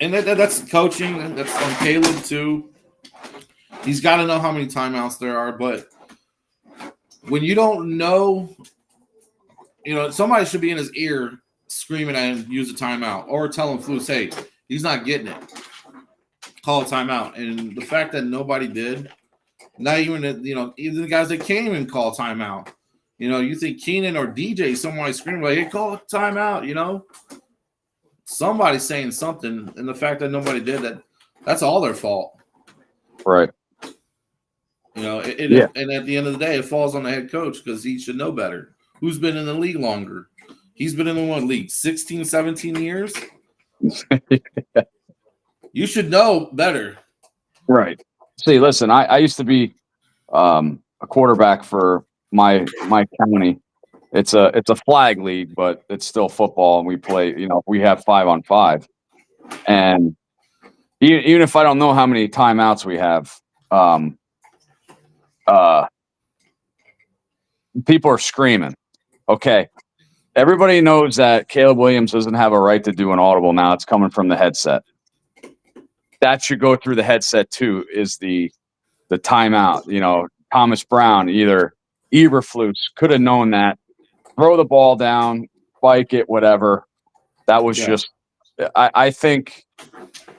B: and that's coaching. That's on Caleb too. He's got to know how many timeouts there are. But when you don't know, somebody should be in his ear screaming at him, use a timeout, or tell him, Flus, hey, he's not getting it. Call a timeout. And the fact that nobody did, not even even the guys that can't even call timeout. You think Keenan or DJ, somebody screaming like, hey, call a timeout, somebody's saying something, and the fact that nobody did that's all their fault.
D: Right.
B: And at the end of the day, it falls on the head coach because he should know better. Who's been in the league longer? He's been in the league 16, 17 years. You should know better.
D: Right. See, listen, I used to be a quarterback for my county. It's a flag league, but it's still football, and we play. We have 5-on-5, and even if I don't know how many timeouts we have, people are screaming. Okay, everybody knows that Caleb Williams doesn't have a right to do an audible now. It's coming from the headset. That should go through the headset too. Is the timeout? Thomas Brown, either Eberflus could have known that. Throw the ball down, spike it, whatever. That was just. I think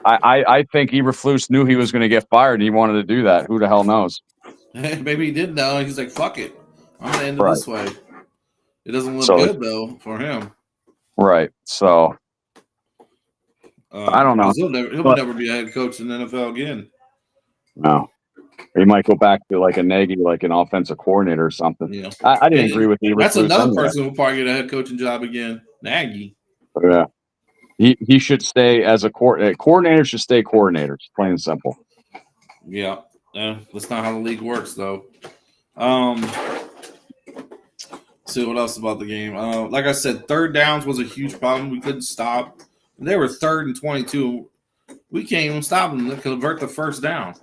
D: Eberflus knew he was going to get fired, and he wanted to do that. Who the hell knows?
B: Maybe he did know. He's like, "Fuck it, I'm going to end it this way." It doesn't look good though for him.
D: Right. So I don't know.
B: He'll never be a head coach in the NFL again.
D: No. He might go back to like a Nagy, like an offensive coordinator or something.
B: Yeah.
D: I didn't agree with Eberflus.
B: That's another person who'll probably get a head coaching job again. Nagy.
D: Yeah. He should stay as a coordinator. Should stay coordinators, plain and simple.
B: Yeah. That's not how the league works, though. See what else about the game. Like I said, third downs was a huge problem. We couldn't stop. They were 3rd and 22. We can't even stop them to convert the first down.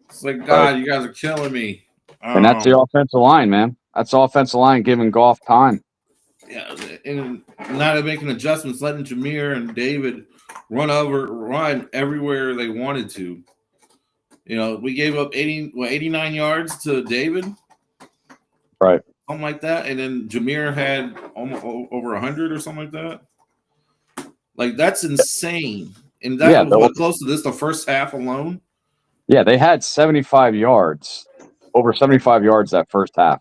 B: It's like, God, you guys are killing me.
D: And that's the offensive line, man. That's the offensive line giving Goff time.
B: Yeah, and not making adjustments, letting Jameer and David run everywhere they wanted to. We gave up 89 yards to David.
D: Right.
B: Something like that. And then Jameer had almost over 100 or something like that. Like, that's insane. And that was close to this, the first half alone.
D: Yeah, they had 75 yards, over 75 yards that first half.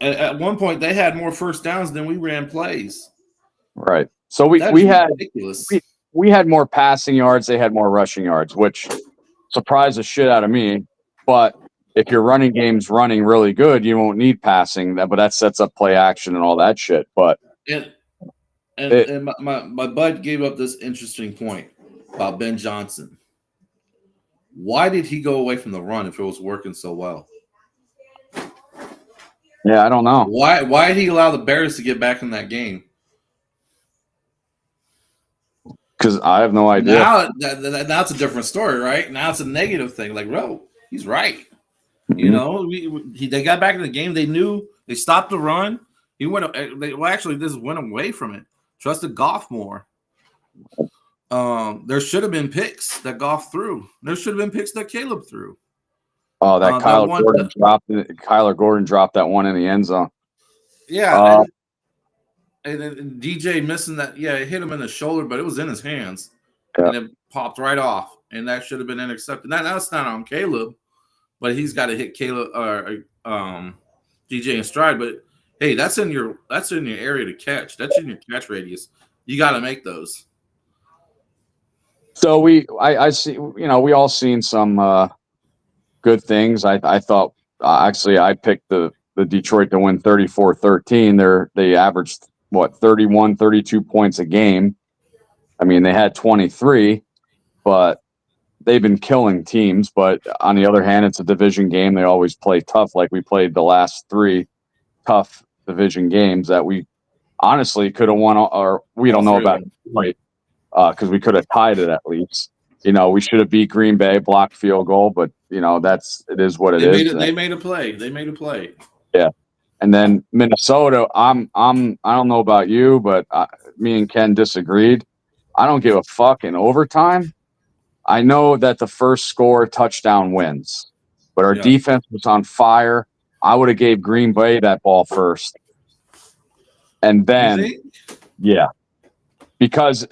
B: At one point, they had more first downs than we ran plays.
D: Right. So we had more passing yards. They had more rushing yards, which surprised the shit out of me. But if your running game's running really good, you won't need passing. But that sets up play action and all that shit. But
B: my bud gave up this interesting point about Ben Johnson. Why did he go away from the run if it was working so well?
D: Yeah, I don't know.
B: Why did he allow the Bears to get back in that game?
D: Because I have no idea.
B: Now it's a different story, right? Now it's a negative thing. Like, bro, he's right. Mm-hmm. They got back in the game. They knew they stopped the run. He went. This went away from it. Trusted Goff more. There should have been picks that Goff threw. There should have been picks that Caleb threw.
D: Oh, that Kyler Gordon dropped that one in the end zone.
B: Yeah. And then DJ missing that. Yeah, it hit him in the shoulder, but it was in his hands. Yeah. And it popped right off. And that should have been intercepted. That's not on Caleb, but he's got to hit Caleb or DJ in stride. But hey, that's in your area to catch. That's in your catch radius. You got to make those.
D: So I see. We all seen some good things. I thought actually I picked the Detroit to win 34-13. They averaged 31, 32 points a game. I mean, they had 23, but they've been killing teams. But on the other hand, it's a division game. They always play tough, like we played the last 3 tough division games that we honestly could have won, or we don't know about it, because we could have tied it at least. We should have beat Green Bay, blocked field goal, but it is what it is.
B: They made a play.
D: Yeah. And then Minnesota, I don't know about you, but me and Ken disagreed. I don't give a fuck in overtime. I know that the first score touchdown wins, but our defense was on fire. I would have gave Green Bay that ball first. And then, yeah, because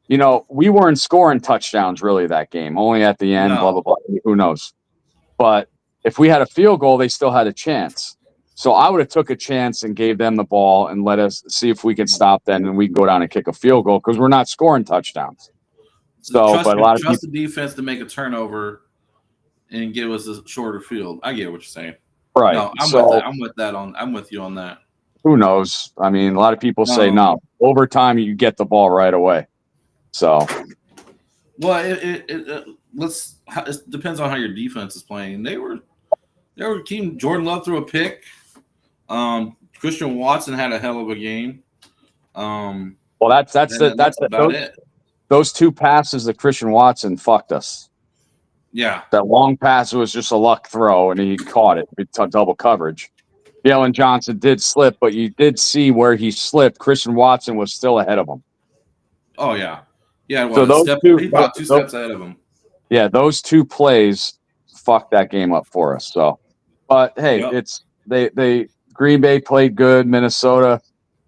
D: we weren't scoring touchdowns really that game, only at the end, blah, blah, blah. Who knows? But if we had a field goal, they still had a chance. So I would have took a chance and gave them the ball and let us see if we could stop them and we can go down and kick a field goal because we're not scoring touchdowns. So,
B: trust
D: but a lot of
B: the defense to make a turnover and give us a shorter field. I get what you're saying.
D: Right.
B: No, I'm with you on that.
D: Who knows? I mean, a lot of people say no. Overtime, you get the ball right away. So,
B: well, it depends on how your defense is playing. They were keeping Jordan Love threw a pick. Christian Watson had a hell of a game.
D: Well, that's about it. Those two passes that Christian Watson fucked us.
B: Yeah,
D: that long pass was just a luck throw, and he caught it. Double coverage. Jalen Johnson did slip, but you did see where he slipped. Christian Watson was still ahead of him.
B: Oh yeah.
D: So those
B: he's about two steps ahead of him.
D: Yeah, those two plays fucked that game up for us. So, but hey, it's they Green Bay played good. Minnesota,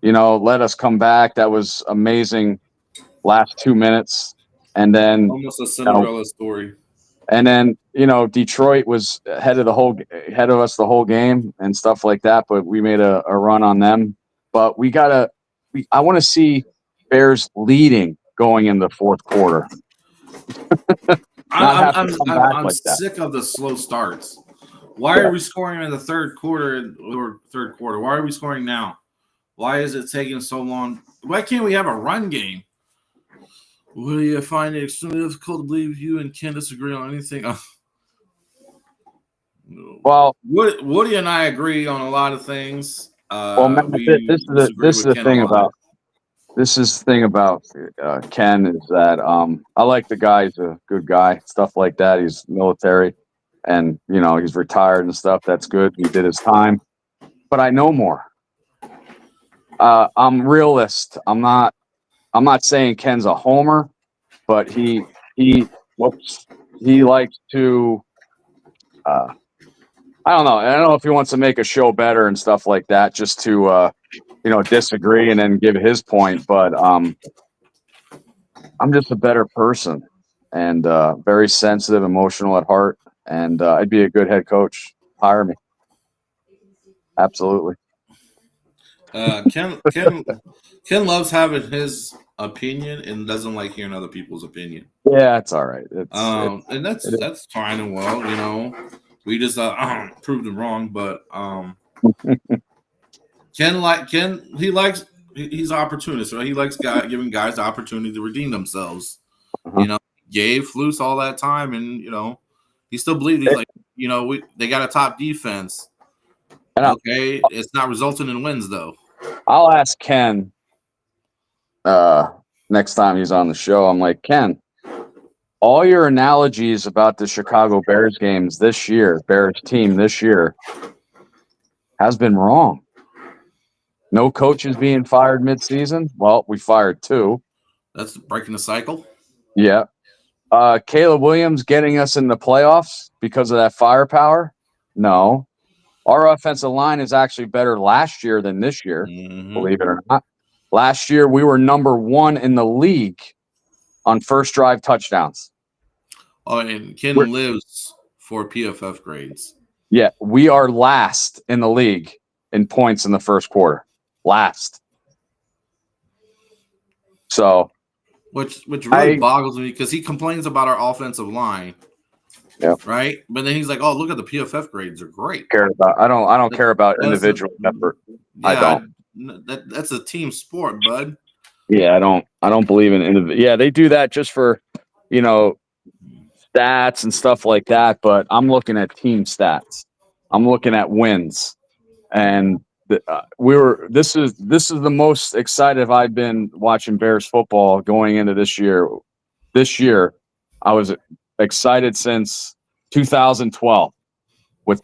D: let us come back. That was amazing. Last 2 minutes, and then
B: almost a Cinderella story.
D: And then Detroit was ahead of us the whole game and stuff like that. But we made a run on them. But I want to see Bears leading going in the fourth quarter.
B: I'm sick of the slow starts. Why are we scoring in the third quarter? Why are we scoring now? Why is it taking so long? Why can't we have a run game? Will you find it extremely difficult to believe you and Ken disagree on anything?
D: Well,
B: Woody and I agree on a lot of things.
D: Matt, this is the thing about Ken is that I like the guy. He's a good guy, stuff like that. He's military, and he's retired and stuff. That's good. He did his time, but I know more. I'm realist. I'm not saying Ken's a homer, but he likes to. I don't know if he wants to make a show better and stuff like that, just to disagree and then give his point. But I'm just a better person and very sensitive, emotional at heart, and I'd be a good head coach. Hire me. Absolutely.
B: Ken loves having his opinion and doesn't like hearing other people's opinion.
D: Yeah, it's all right.
B: And that's fine and well. We just proved him wrong, but he's opportunist, right? He likes giving guys the opportunity to redeem themselves. Gave Flus all that time, and he still believed he's like, they got a top defense. Okay, it's not resulting in wins though.
D: I'll ask Ken next time he's on the show. I'm like, Ken, all your analogies about the Chicago Bears games this year, Bears team this year, has been wrong. No coaches being fired midseason. Well, we fired 2.
B: That's breaking the cycle.
D: Yeah. Caleb Williams getting us in the playoffs because of that firepower. No. Our offensive line is actually better last year than this year, believe it or not. Last year, we were number 1 in the league on first drive touchdowns.
B: Oh, and Ken lives for PFF grades.
D: Yeah, we are last in the league in points in the first quarter. Last. So,
B: which really boggles me because he complains about our offensive line.
D: Yeah.
B: Right. But then he's like, "Oh, look at the PFF grades; they're great."
D: I don't care about individual effort.
B: Yeah,
D: I don't.
B: That's a team sport, bud.
D: Yeah, I don't believe in individual. Yeah, they do that just for stats and stuff like that. But I'm looking at team stats. I'm looking at wins, and this is the most excited I've been watching Bears football going into this year. This year, I was excited since 2012 with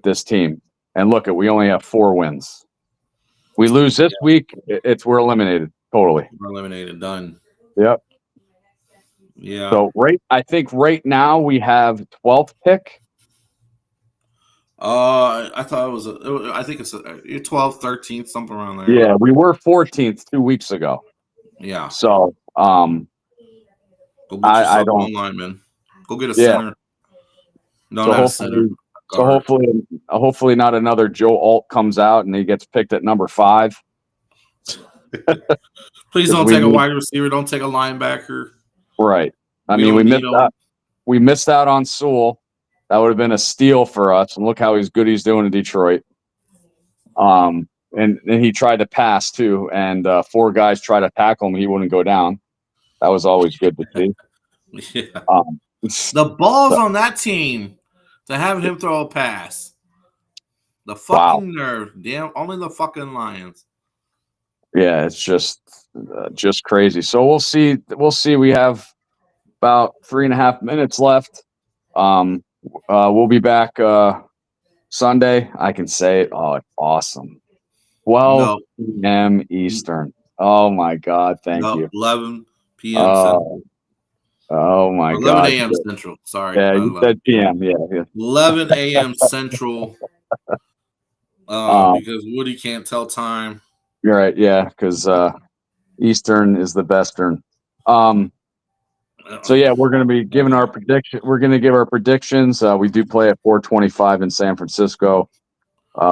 D: this team. And look, we only have 4 wins. We lose this week, we're eliminated totally.
B: We're eliminated, done.
D: Yep.
B: Yeah.
D: So I think right now we have 12th pick.
B: I thought I think it's 12th, 13th, something around there.
D: Yeah, we were 14th 2 weeks ago.
B: Yeah.
D: So,
B: go get yourself
D: I don't.
B: one lineman. Go get a center. No,
D: so
B: not a center.
D: Hopefully not another Joe Alt comes out and he gets picked at number 5.
B: Please don't take a wide receiver. Don't take a linebacker.
D: Right. I mean, we missed out on Sewell. That would have been a steal for us. And look how good he's doing in Detroit. And he tried to pass too, and 4 guys tried to tackle him. He wouldn't go down. That was always good to see.
B: Yeah. The balls on that team to have him throw a pass. The fucking nerve. Damn, only the fucking Lions.
D: Yeah, it's just crazy. So we'll see. We have about 3.5 minutes left. We'll be back Sunday. I can say it. Oh, it's awesome. 12 p.m. Eastern. Oh my God! Thank you.
B: 11 p.m. Central.
D: Oh my
B: 11
D: God!
B: 11 a.m. Central. Sorry.
D: Yeah, you said p.m. Yeah.
B: 11 a.m. Central. Because Woody can't tell time.
D: You're right. Yeah, because Eastern is the bestern. So yeah, we're going to be giving our prediction. We're going to give our predictions. We do play at 4:25 in San Francisco.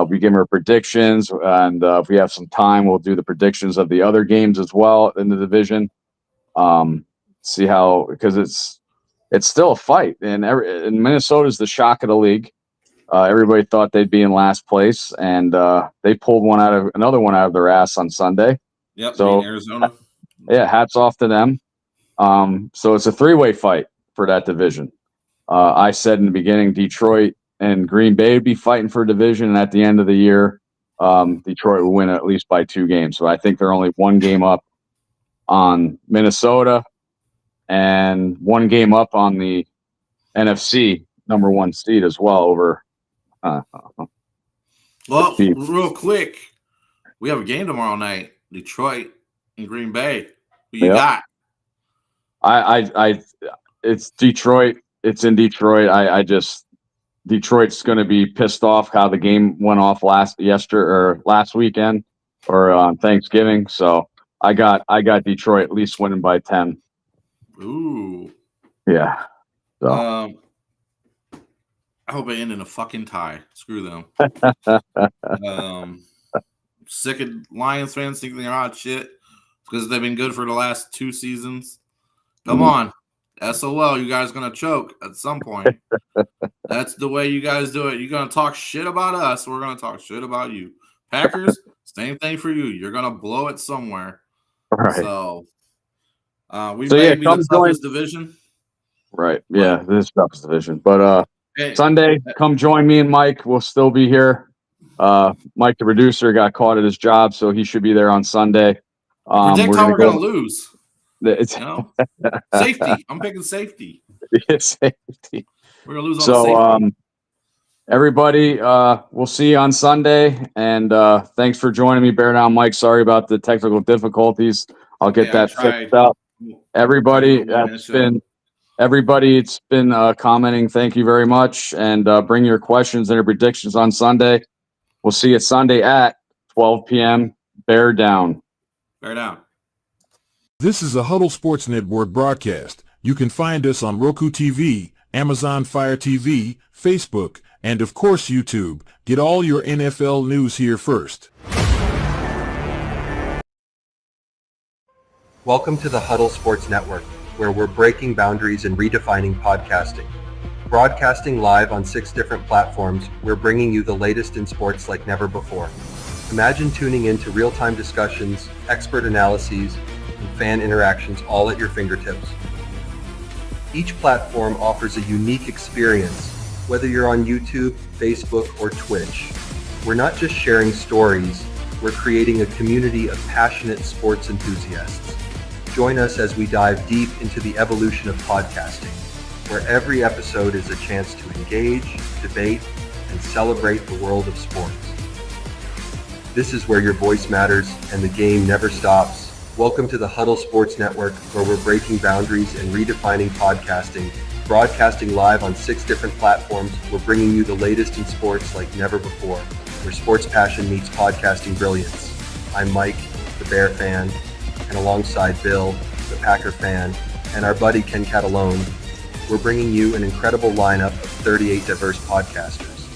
D: We give our predictions, and if we have some time, we'll do the predictions of the other games as well in the division. See how, because it's still a fight, and Minnesota's the shock of the league. Everybody thought they'd be in last place, and they pulled another one out of their ass on Sunday.
B: Yep.
D: So
B: Arizona.
D: Yeah, hats off to them. So it's a 3-way fight for that division. I said in the beginning, Detroit and Green Bay would be fighting for a division, and at the end of the year, Detroit will win at least by 2 games. So I think they're only 1 game up on Minnesota and 1 game up on the NFC number 1 seed as well over.
B: Well, real quick, we have a game tomorrow night, Detroit and Green Bay. Who you got?
D: It's Detroit. It's in Detroit. Detroit's going to be pissed off how the game went off last weekend or on Thanksgiving. So I got Detroit at least winning by 10.
B: Ooh.
D: Yeah. So.
B: I hope I end in a fucking tie. Screw them. Sick of Lions fans thinking they're hot shit because they've been good for the last 2 seasons. Come on. SOL, you guys going to choke at some point. That's the way you guys do it. You're going to talk shit about us. We're going to talk shit about you. Packers, same thing for you. You're going to blow it somewhere.
D: Right.
B: So, may be the toughest division.
D: Right. Yeah, this is the toughest division. But Sunday, come join me and Mike. We'll still be here. Mike, the producer, got caught at his job, so he should be there on Sunday.
B: Predict how we're going to lose. Safety. I'm picking safety.
D: Safety.
B: We're going to lose on safety.
D: Everybody, we'll see you on Sunday. And thanks for joining me, Bear Down Mike. Sorry about the technical difficulties. I'll get that fixed up. Everybody, it's been commenting. Thank you very much. And bring your questions and your predictions on Sunday. We'll see you Sunday at 12 p.m. Bear Down.
B: Bear Down.
A: This is a Huddle Sports Network broadcast. You can find us on Roku TV, Amazon Fire TV, Facebook, and of course YouTube. Get all your NFL news here first.
F: Welcome to the Huddle Sports Network, where we're breaking boundaries and redefining podcasting. Broadcasting live on 6 different platforms, we're bringing you the latest in sports like never before. Imagine tuning in to real-time discussions, expert analyses, and fan interactions all at your fingertips. Each platform offers a unique experience, whether you're on YouTube, Facebook, or Twitch. We're not just sharing stories, we're creating a community of passionate sports enthusiasts. Join us as we dive deep into the evolution of podcasting, where every episode is a chance to engage, debate, and celebrate the world of sports. This is where your voice matters and the game never stops. Welcome to the Huddle Sports Network, where we're breaking boundaries and redefining podcasting. Broadcasting live on 6 different platforms, we're bringing you the latest in sports like never before, where sports passion meets podcasting brilliance. I'm Mike, the Bear fan, and alongside Bill, the Packer fan, and our buddy Ken Catalone, we're bringing you an incredible lineup of 38 diverse podcasters.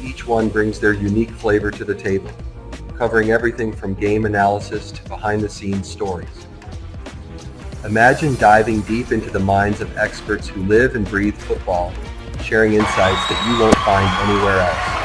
F: Each one brings their unique flavor to the table, covering everything from game analysis to behind-the-scenes stories. Imagine diving deep into the minds of experts who live and breathe football, sharing insights that you won't find anywhere else.